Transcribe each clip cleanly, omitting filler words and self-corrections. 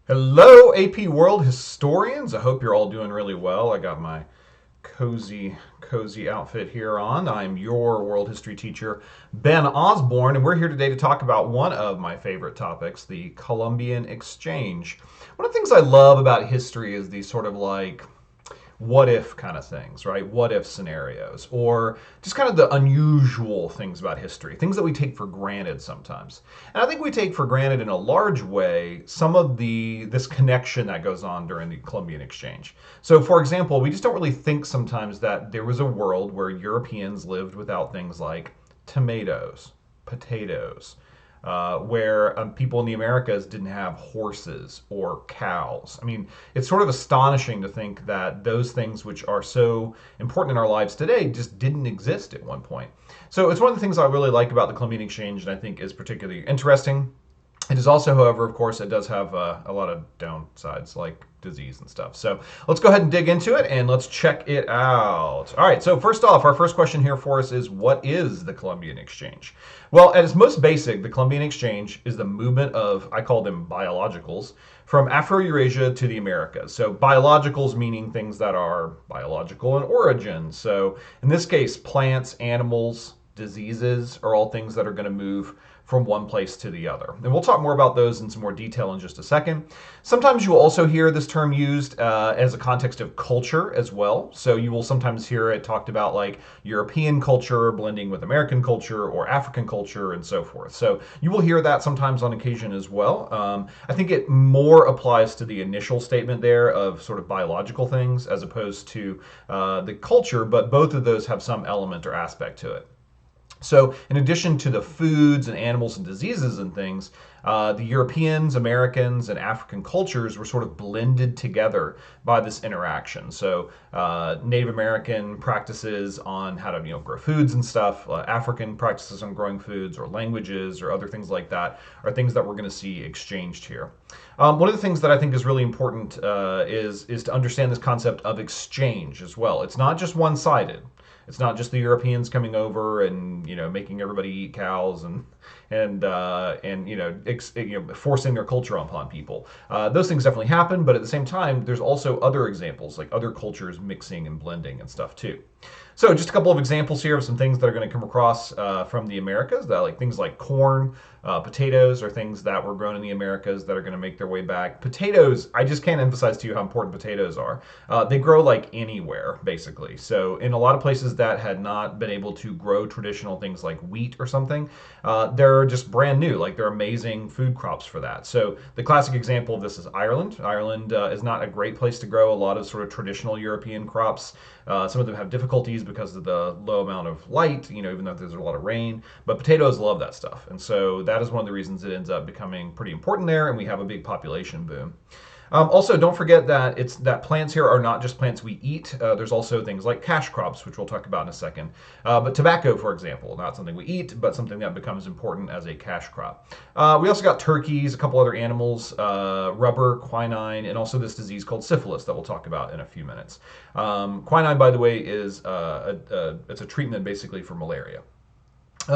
Hello, AP World historians. I hope you're all doing really well. I got my cozy outfit here on. I'm your world history teacher, Ben Osborne, and we're here today to talk about one of my favorite topics, the Columbian Exchange. One of the things I love about history is these sort of like what if kind of things, right? What if scenarios, or just kind of the unusual things about history, things that we take for granted sometimes. And I think we take for granted in a large way some of the this connection that goes on during the Columbian Exchange. So, for example, we just don't really think sometimes that there was a world where Europeans lived without things like tomatoes, potatoes, where people in the Americas didn't have horses or cows. I mean, it's sort of astonishing to think that those things which are so important in our lives today just didn't exist at one point. So it's one of the things I really like about the Columbian Exchange and I think is particularly interesting. It is also, however, of course, it does have a lot of downsides like disease and stuff. So let's go ahead and dig into it and let's check it out. All right, so first off, our first question here for us is what is the Columbian Exchange? Well, at its most basic, the Columbian Exchange is the movement of, I call them biologicals, from Afro-Eurasia to the Americas. So biologicals meaning things that are biological in origin. So in this case, plants, animals, diseases are all things that are going to move from one place to the other. And we'll talk more about those in some more detail in just a second. Sometimes you will also hear this term used as a context of culture as well. So you will sometimes hear it talked about like European culture blending with American culture or African culture and so forth. So you will hear that sometimes on occasion as well. I think it more applies to the initial statement there of sort of biological things as opposed to the culture, but both of those have some element or aspect to it. So, in addition to the foods and animals and diseases and things, the Europeans, Americans, and African cultures were sort of blended together by this interaction. So, Native American practices on how to grow foods and stuff, African practices on growing foods or languages or other things like that are things that we're going to see exchanged here. One of the things that I think is really important is to understand this concept of exchange as well. It's not just one-sided. It's not just the Europeans coming over and making everybody eat cows and forcing their culture upon people. Those things definitely happen, but at the same time, there's also other examples like other cultures mixing and blending and stuff too. So just a couple of examples here of some things that are going to come across from the Americas, that like things like corn, potatoes are things that were grown in the Americas that are going to make their way back. Potatoes, I just can't emphasize to you how important potatoes are. They grow like anywhere, basically. So in a lot of places that had not been able to grow traditional things like wheat or something, they're just brand new. Like they're amazing food crops for that. So the classic example of this is Ireland. Ireland is not a great place to grow a lot of sort of traditional European crops. Some of them have difficulties because of the low amount of light, even though there's a lot of rain. But potatoes love that stuff. And so that is one of the reasons it ends up becoming pretty important there, and we have a big population boom. Also, don't forget that plants here are not just plants we eat. There's also things like cash crops, which we'll talk about in a second. But tobacco, for example, not something we eat, but something that becomes important as a cash crop. We also got turkeys, a couple other animals, rubber, quinine, and also this disease called syphilis that we'll talk about in a few minutes. Quinine, by the way, is it's a treatment basically for malaria.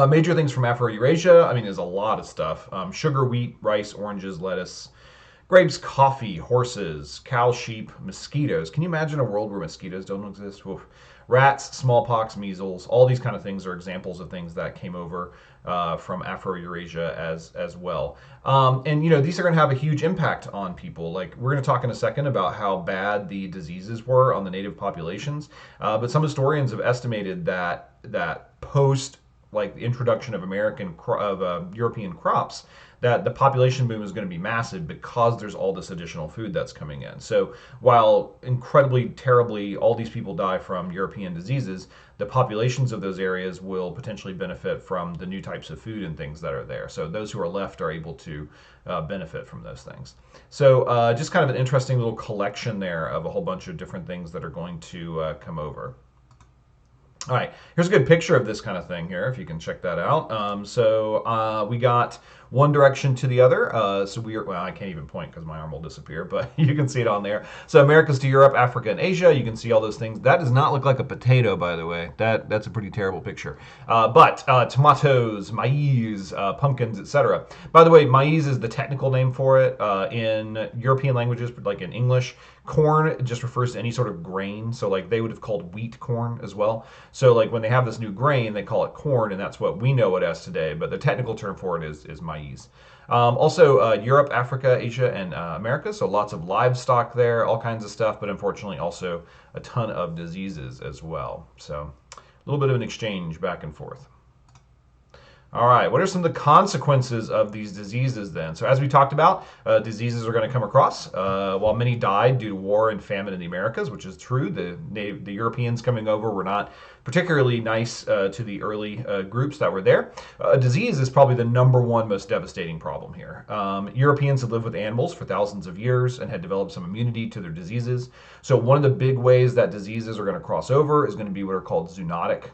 Major things from Afro-Eurasia, I mean, there's a lot of stuff. Sugar, wheat, rice, oranges, lettuce, grapes, coffee, horses, cow, sheep, mosquitoes. Can you imagine a world where mosquitoes don't exist? Oof. Rats, smallpox, measles, all these kind of things are examples of things that came over from Afro-Eurasia as well. And these are going to have a huge impact on people. Like we're going to talk in a second about how bad the diseases were on the native populations. But some historians have estimated that post like the introduction of European crops, that the population boom is going to be massive because there's all this additional food that's coming in. So while incredibly terribly all these people die from European diseases, the populations of those areas will potentially benefit from the new types of food and things that are there. So those who are left are able to benefit from those things. So just kind of an interesting little collection there of a whole bunch of different things that are going to come over. All right, here's a good picture of this kind of thing here, if you can check that out. We got one direction to the other. So we are, well, I can't even point because my arm will disappear, but you can see it on there. So Americas to Europe, Africa, and Asia. You can see all those things. That does not look like a potato, by the way. That's a pretty terrible picture. But tomatoes, maize, pumpkins, etc. By the way, maize is the technical name for it. In European languages, like in English, corn just refers to any sort of grain. So like they would have called wheat corn as well. So like when they have this new grain, they call it corn, and that's what we know it as today. But the technical term for it is maize. Also, Europe, Africa, Asia, and America. So lots of livestock there, all kinds of stuff, but unfortunately also a ton of diseases as well. So a little bit of an exchange back and forth. All right, what are some of the consequences of these diseases then? So as we talked about, diseases are going to come across. While many died due to war and famine in the Americas, which is true, the Europeans coming over were not particularly nice to the early groups that were there. Disease is probably the number one most devastating problem here. Europeans had lived with animals for thousands of years and had developed some immunity to their diseases. So one of the big ways that diseases are going to cross over is going to be what are called zoonotic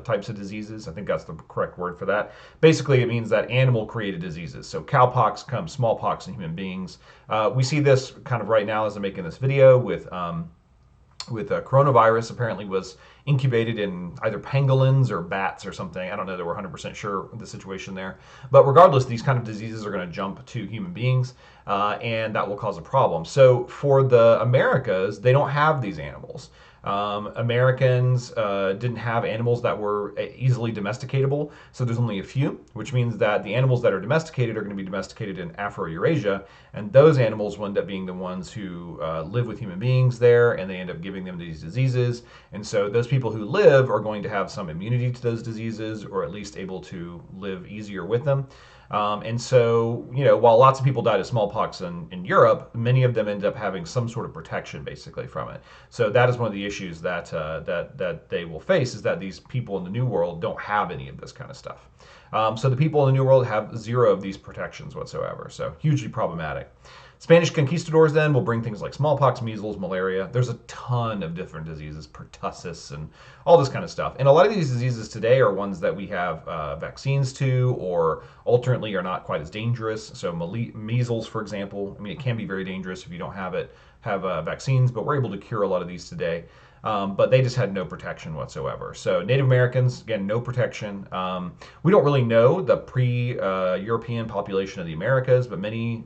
types of diseases. I think that's the correct word for that. Basically, it means that animal-created diseases. So cowpox comes smallpox in human beings. We see this kind of right now as I'm making this video with coronavirus. Apparently was incubated in either pangolins or bats or something. I don't know that we're 100% sure of the situation there. But regardless, these kind of diseases are going to jump to human beings, and that will cause a problem. So for the Americas, they don't have these animals. Americans didn't have animals that were easily domesticatable, so there's only a few, which means that the animals that are domesticated are going to be domesticated in Afro-Eurasia, and those animals will end up being the ones who live with human beings there, and they end up giving them these diseases. And so those people who live are going to have some immunity to those diseases, or at least able to live easier with them. And so, while lots of people died of smallpox in Europe, many of them ended up having some sort of protection, basically, from it. So that is one of the issues that they will face, is that these people in the New World don't have any of this kind of stuff. So the people in the New World have zero of these protections whatsoever. So hugely problematic. Spanish conquistadors then will bring things like smallpox, measles, malaria. There's a ton of different diseases, pertussis, and all this kind of stuff. And a lot of these diseases today are ones that we have vaccines to, or alternately are not quite as dangerous. So measles, for example, I mean, it can be very dangerous if you don't have vaccines, but we're able to cure a lot of these today. But they just had no protection whatsoever. So Native Americans, again, no protection. We don't really know the pre-European population of the Americas, but many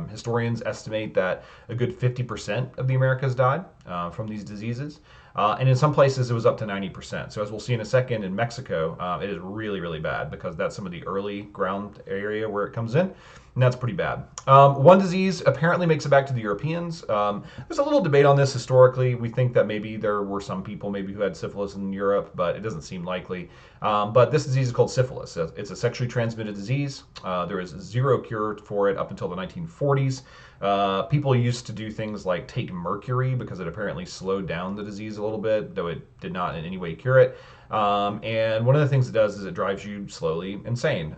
historians estimate that a good 50% of the Americas died from these diseases. And in some places, it was up to 90%. So as we'll see in a second, in Mexico, it is really, really bad because that's some of the early ground area where it comes in. And that's pretty bad. One disease apparently makes it back to the Europeans. There's a little debate on this historically. We think that maybe there were some people maybe who had syphilis in Europe, but it doesn't seem likely. But this disease is called syphilis. It's a sexually transmitted disease. There is zero cure for it up until the 1940s. People used to do things like take mercury because it apparently slowed down the disease a little bit, though it did not in any way cure it. And one of the things it does is it drives you slowly insane.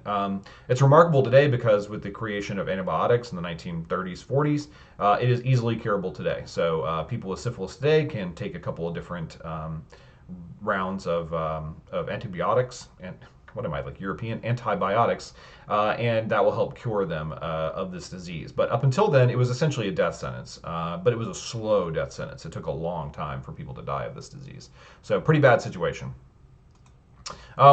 It's remarkable today because with the creation of antibiotics in the 1930s, 40s, it is easily curable today. So people with syphilis today can take a couple of different rounds of antibiotics, and what am I, like European antibiotics, and that will help cure them of this disease. But up until then, it was essentially a death sentence, but it was a slow death sentence. It took a long time for people to die of this disease. So pretty bad situation.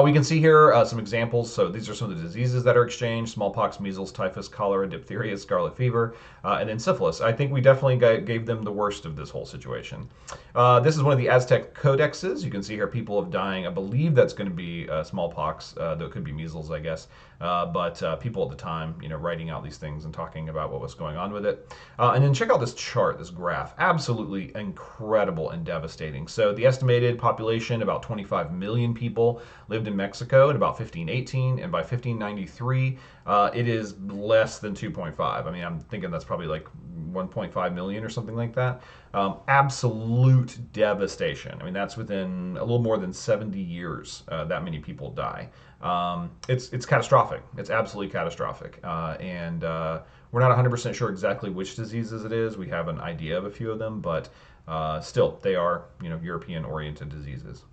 We can see here some examples. So these are some of the diseases that are exchanged: smallpox, measles, typhus, cholera, diphtheria, scarlet fever, and then syphilis. I think we definitely gave them the worst of this whole situation. This is one of the Aztec codexes. You can see here people of dying. I believe that's going to be smallpox, though it could be measles, I guess. But people at the time, writing out these things and talking about what was going on with it. And then check out this chart, this graph. Absolutely incredible and devastating. So the estimated population, about 25 million people, lived in Mexico in about 1518, and by 1593, it is less than 2.5. I mean, I'm thinking that's probably like 1.5 million or something like that. Absolute devastation. I mean, that's within a little more than 70 years that many people die. It's catastrophic. It's absolutely catastrophic. And we're not 100% sure exactly which diseases it is. We have an idea of a few of them, but still, they are European-oriented diseases.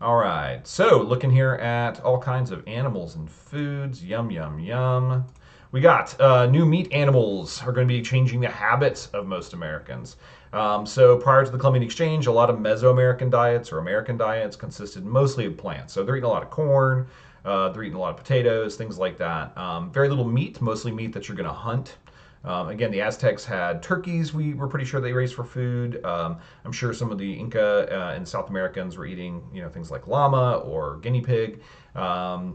All right, so looking here at all kinds of animals and foods. Yum, yum, yum. We got new meat animals are going to be changing the habits of most Americans. So prior to the Columbian Exchange, a lot of Mesoamerican diets or American diets consisted mostly of plants. So they're eating a lot of corn, they're eating a lot of potatoes, things like that. Very little meat, mostly meat that you're going to hunt. Again, the Aztecs had turkeys. We were pretty sure they raised for food. I'm sure some of the Inca and South Americans were eating, things like llama or guinea pig,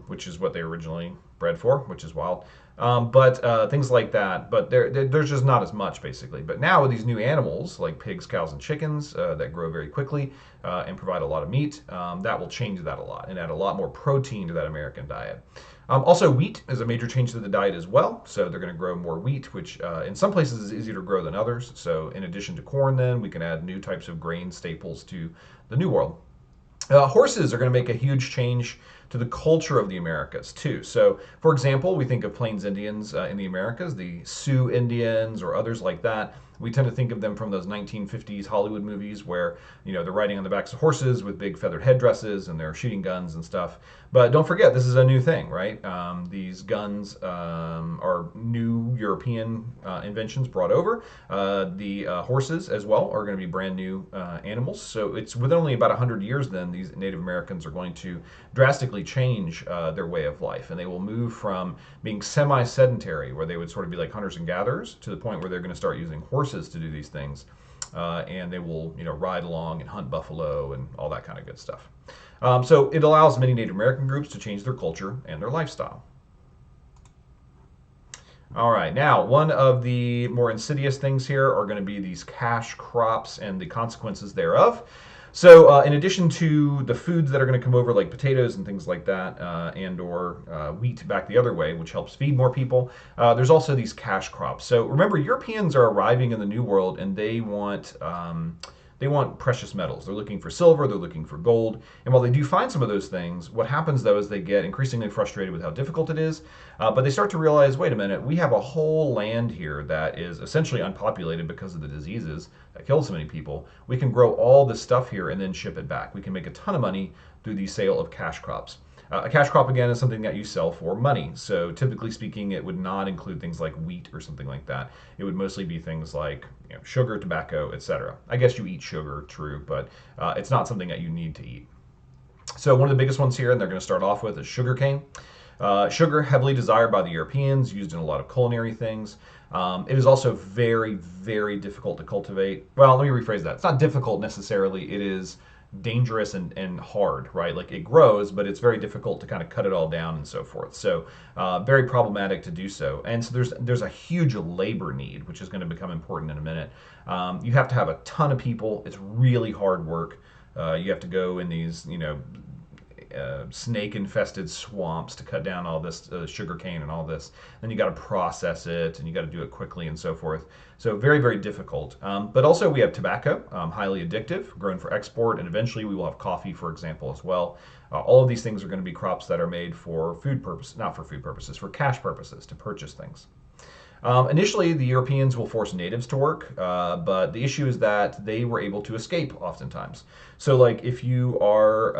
which is what they originally bred for, which is wild. But things like that. But there's just not as much basically. But now with these new animals like pigs, cows, and chickens that grow very quickly and provide a lot of meat, that will change that a lot and add a lot more protein to that American diet. Also, wheat is a major change to the diet as well. So they're going to grow more wheat, which in some places is easier to grow than others. So in addition to corn, then we can add new types of grain staples to the New World. Horses are going to make a huge change to the culture of the Americas too. So, for example, we think of Plains Indians in the Americas, the Sioux Indians or others like that. We tend to think of them from those 1950s Hollywood movies where, they're riding on the backs of horses with big feathered headdresses and they're shooting guns and stuff. But don't forget, this is a new thing, right? These guns are new European inventions brought over. The horses as well are going to be brand new animals. So it's within only about 100 years then these Native Americans are going to drastically change their way of life. And they will move from being semi-sedentary, where they would sort of be like hunters and gatherers, to the point where they're going to start using horses to do these things. And they will, ride along and hunt buffalo and all that kind of good stuff. So it allows many Native American groups to change their culture and their lifestyle. All right, now one of the more insidious things here are going to be these cash crops and the consequences thereof. So in addition to the foods that are going to come over like potatoes and things like that and or wheat back the other way, which helps feed more people, there's also these cash crops. So remember, Europeans are arriving in the New World and they want precious metals. They're looking for silver, they're looking for gold. And while they do find some of those things, what happens though is they get increasingly frustrated with how difficult it is. But they start to realize, wait a minute, we have a whole land here that is essentially unpopulated because of the diseases that kill so many people. We can grow all this stuff here and then ship it back. We can make a ton of money through the sale of cash crops. A cash crop, again, is something that you sell for money. So typically speaking, it would not include things like wheat or something like that. It would mostly be things like sugar, tobacco, etc. I guess you eat sugar, true, but it's not something that you need to eat. So one of the biggest ones here, and they're going to start off with, is sugarcane. Sugar, heavily desired by the Europeans, used in a lot of culinary things. It is also very, very difficult to cultivate. Well, let me rephrase that. It's not difficult necessarily. It is dangerous and hard, right? Like it grows, but it's very difficult to kind of cut it all down and so forth. So very problematic to do so. And so there's a huge labor need, which is going to become important in a minute. You have to have a ton of people. It's really hard work. You have to go in these, snake-infested swamps to cut down all this sugar cane and all this. Then you got to process it, and you got to do it quickly and so forth. So very, very difficult. But also we have tobacco, highly addictive, grown for export, and eventually we will have coffee, for example, as well. All of these things are going to be crops that are made for food purposes, not for food purposes, for cash purposes, to purchase things. Initially, the Europeans will force natives to work, but the issue is that they were able to escape oftentimes. So like if you are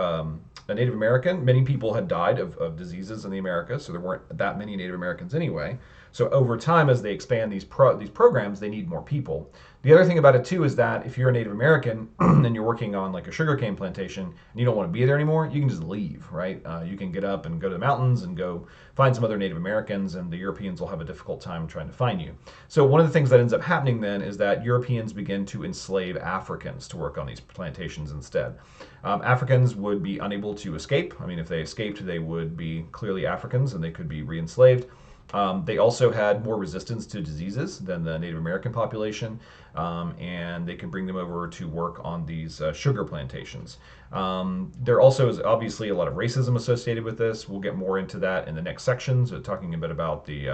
a Native American, many people had died of diseases in the Americas, so there weren't that many Native Americans anyway. So over time, as they expand these programs, they need more people. The other thing about it too is that if you're a Native American and you're working on like a sugarcane plantation and you don't want to be there anymore, you can just leave, right? You can get up and go to the mountains and go find some other Native Americans, and the Europeans will have a difficult time trying to find you. So one of the things that ends up happening then is that Europeans begin to enslave Africans to work on these plantations instead. Africans would be unable to escape. I mean, if they escaped, they would be clearly Africans and they could be re-enslaved. They also had more resistance to diseases than the Native American population, and they could bring them over to work on these sugar plantations. There also is obviously a lot of racism associated with this. We'll get more into that in the next section, so talking a bit about the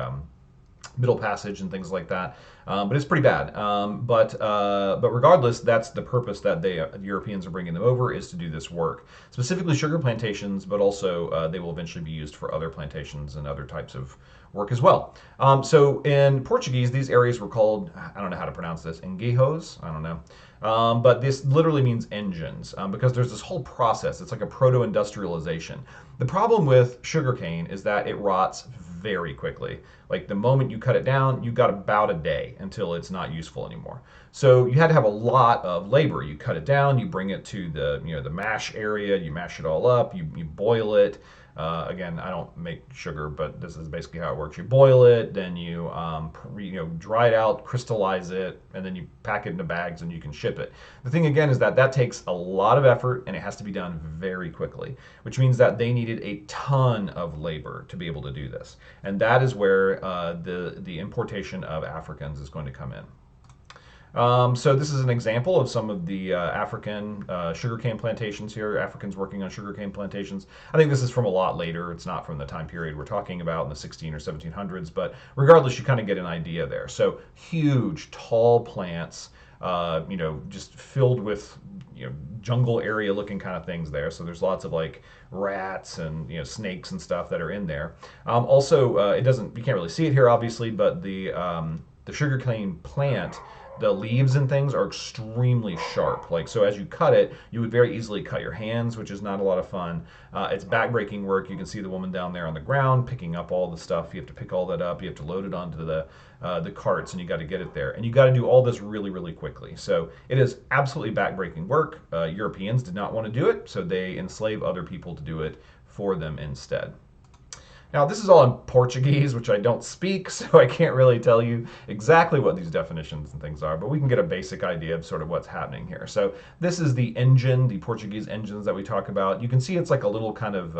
Middle Passage and things like that. But it's pretty bad. But regardless, that's the purpose that the Europeans are bringing them over, is to do this work, specifically sugar plantations, but also they will eventually be used for other plantations and other types of work as well. So in Portuguese, these areas were called, I don't know how to pronounce this, enguejos. I don't know. But this literally means engines, because there's this whole process. It's like a proto-industrialization. The problem with sugarcane is that it rots very quickly. Like the moment you cut it down, you've got about a day until it's not useful anymore. So you had to have a lot of labor. You cut it down, you bring it to the mash area, you mash it all up, you boil it. Again, I don't make sugar, but this is basically how it works. You boil it, then you dry it out, crystallize it, and then you pack it into bags and you can ship it. The thing again is that takes a lot of effort and it has to be done very quickly, which means that they needed a ton of labor to be able to do this, and that is where the importation of Africans is going to come in. So this is an example of some of the African sugarcane plantations here, Africans working on sugarcane plantations. I think this is from a lot later. It's not from the time period we're talking about in the 16 or 1700s, but regardless, you kind of get an idea there. So huge, tall plants, just filled with jungle area looking kind of things there. So there's lots of like rats and snakes and stuff that are in there. Also, you can't really see it here obviously, but the sugarcane plant, the leaves and things are extremely sharp. Like, so as you cut it, you would very easily cut your hands, which is not a lot of fun. It's backbreaking work. You can see the woman down there on the ground picking up all the stuff. You have to pick all that up. You have to load it onto the carts, and you got to get it there. And you got to do all this really, really quickly. So it is absolutely backbreaking work. Europeans did not want to do it, so they enslave other people to do it for them instead. Now, this is all in Portuguese, which I don't speak, so I can't really tell you exactly what these definitions and things are, but we can get a basic idea of sort of what's happening here. So this is the engine, the Portuguese engines that we talk about. You can see it's like a little kind of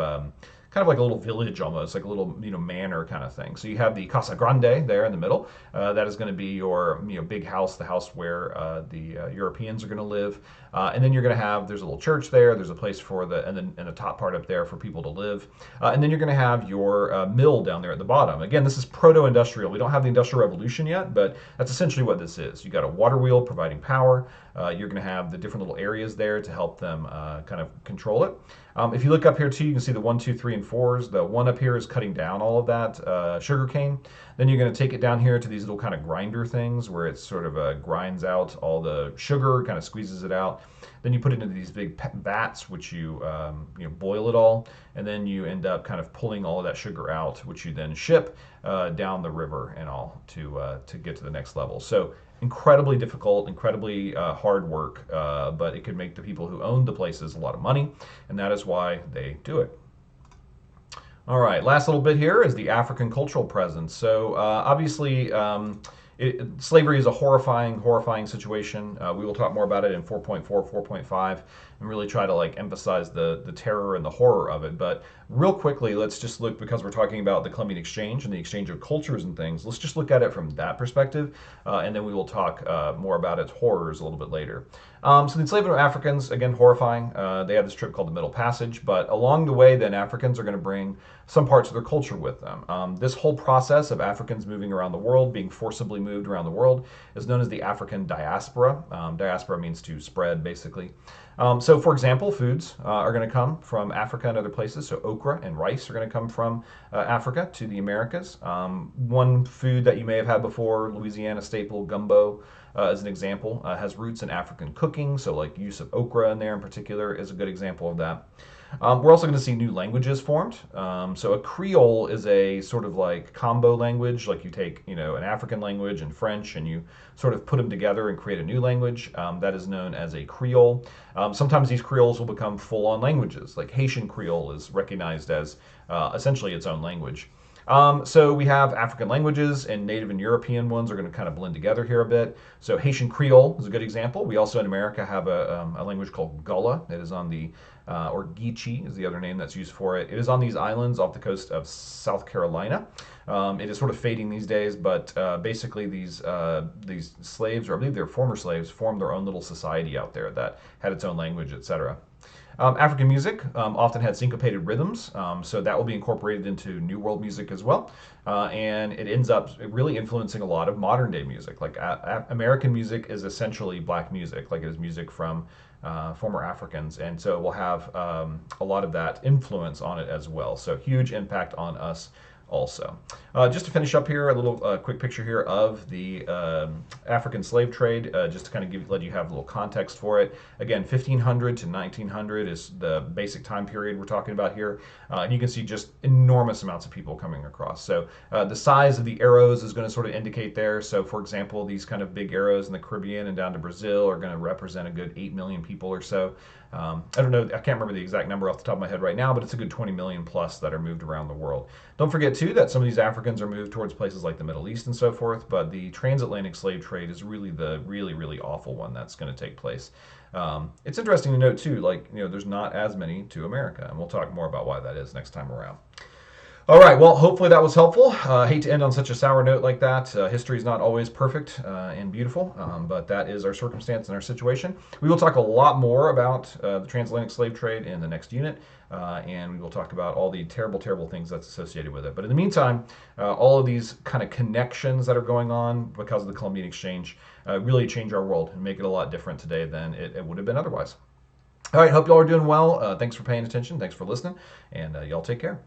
like a little village almost, like a little manor kind of thing. So you have the Casa Grande there in the middle. That is going to be your big house, the house where the Europeans are going to live. And then you're going to have, there's a little church there. There's a place for and the top part up there for people to live. And then you're going to have your mill down there at the bottom. Again, this is proto-industrial. We don't have the Industrial Revolution yet, but that's essentially what this is. You got a water wheel providing power. You're going to have the different little areas there to help them kind of control it. If you look up here too, you can see the 1, 2, 3, and 4s. The one up here is cutting down all of that sugar cane. Then you're going to take it down here to these little kind of grinder things where it sort of grinds out all the sugar, kind of squeezes it out. Then you put it into these big vats, which you boil it all, and then you end up kind of pulling all of that sugar out, which you then ship down the river and all to get to the next level. So incredibly difficult, incredibly hard work, but it could make the people who owned the places a lot of money, and that is why they do it. All right, last little bit here is the African cultural presence. So obviously, slavery is a horrifying situation. We will talk more about it in 4.4, 4.5, and really try to emphasize the terror and the horror of it. But real quickly, let's just look, because we're talking about the Columbian Exchange and the exchange of cultures and things, let's just look at it from that perspective, and then we will talk more about its horrors a little bit later. So the enslavement of Africans, again, horrifying. They have this trip called the Middle Passage, but along the way, then Africans are going to bring some parts of their culture with them. This whole process of Africans moving around the world, being forcibly moved around the world, is known as the African diaspora. Diaspora means to spread, basically. So, for example, foods are going to come from Africa and other places. So okra and rice are going to come from Africa to the Americas. One food that you may have had before, Louisiana staple, gumbo, as an example, has roots in African cooking. So like use of okra in there in particular is a good example of that. We're also going to see new languages formed. So a Creole is a sort of like combo language, like you take, an African language and French, and you sort of put them together and create a new language. That is known as a Creole. Sometimes these Creoles will become full-on languages, like Haitian Creole is recognized as essentially its own language. So we have African languages, and Native and European ones are going to kind of blend together here a bit. So Haitian Creole is a good example. We also in America have a language called Gullah. It is on the, or Geechee is the other name that's used for it. It is on these islands off the coast of South Carolina. It is sort of fading these days, but basically these slaves, or I believe they're former slaves, formed their own little society out there that had its own language, etc. African music often had syncopated rhythms, so that will be incorporated into New World music as well. And it ends up really influencing a lot of modern day music. Like American music is essentially black music, like it is music from former Africans, and so we'll have a lot of that influence on it as well. So huge impact on us also. Just to finish up here, a little quick picture here of the African slave trade, just to kind of let you have a little context for it. Again, 1500 to 1900 is the basic time period we're talking about here. And you can see just enormous amounts of people coming across. So the size of the arrows is going to sort of indicate there. So for example, these kind of big arrows in the Caribbean and down to Brazil are going to represent a good 8 million people or so. I don't know, I can't remember the exact number off the top of my head right now, but it's a good 20 million plus that are moved around the world. Don't forget, too, that some of these Africans are moved towards places like the Middle East and so forth, but the transatlantic slave trade is really the really awful one that's going to take place. It's interesting to note, too, like, there's not as many to America, and we'll talk more about why that is next time around. All right, well, hopefully that was helpful. Hate to end on such a sour note like that. History is not always perfect and beautiful, but that is our circumstance and our situation. We will talk a lot more about the transatlantic slave trade in the next unit, and we will talk about all the terrible things that's associated with it. But in the meantime, all of these kind of connections that are going on because of the Columbian Exchange really change our world and make it a lot different today than it would have been otherwise. All right, hope y'all are doing well. Thanks for paying attention. Thanks for listening, and y'all take care.